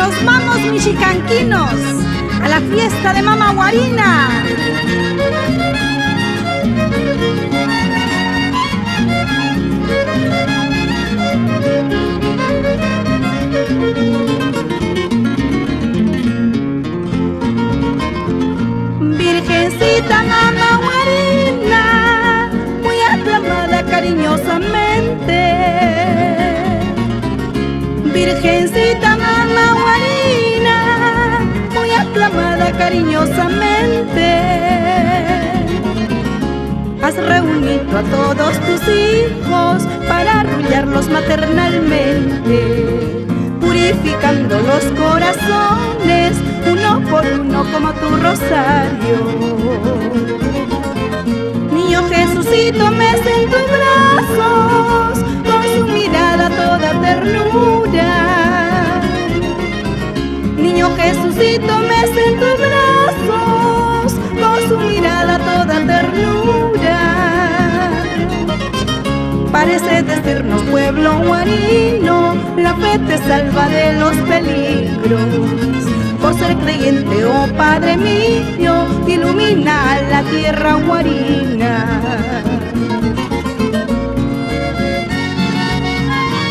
Nos vamos, michicanquinos, a la fiesta de Mama Guarina. Virgencita Mama Guarina, muy aclamada cariñosamente. Virgencita Mama Guarina, muy aclamada cariñosamente. Has reunido a todos tus hijos para arrullarlos maternalmente, purificando los corazones uno por uno como tu rosario. Niño Jesucito, mece en tus brazos con su mirada toda ternura. Niño Jesucito, mece en tus brazos con su mirada toda ternura. Parece decirnos, pueblo guarino, la fe te salva de los peligros. Por ser creyente, oh Padre mío, ilumina la tierra guarina.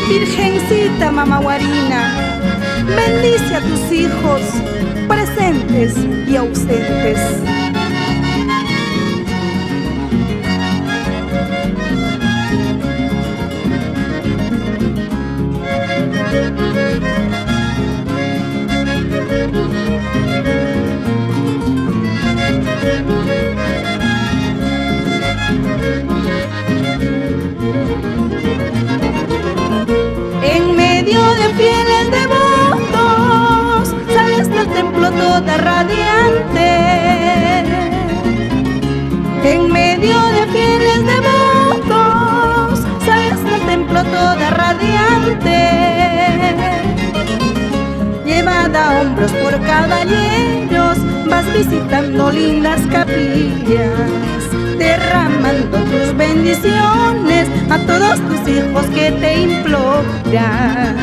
Virgencita Mama Guarina, bendice a tus hijos, presentes y ausentes. En medio de fieles devotos sales del templo toda radiante. En medio de fieles devotos sales del templo toda radiante. Llevada a hombros por caballeros, vas visitando lindas capillas, derramando tus bendiciones a todos tus hijos que te imploran.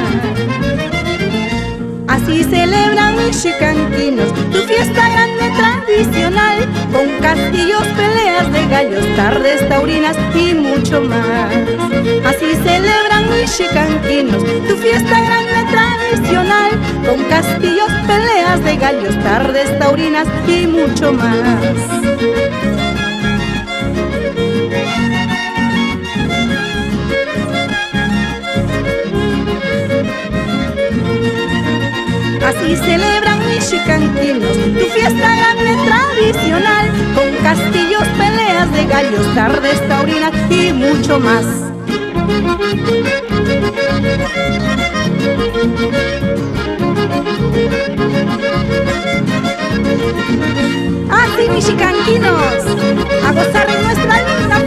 Así celebran michicanquinos tu fiesta grande tradicional, con castillos, peleas de gallos, tardes taurinas y mucho más. Así celebran michicanquinos tu fiesta grande tradicional, con castillos, peleas de gallos, tardes taurinas y mucho más. Así celebran michicanquinos tu fiesta grande tradicional, con castillos, peleas de gallos, tardes taurinas y mucho más. Así, michicanquinos, a gozar en nuestra linda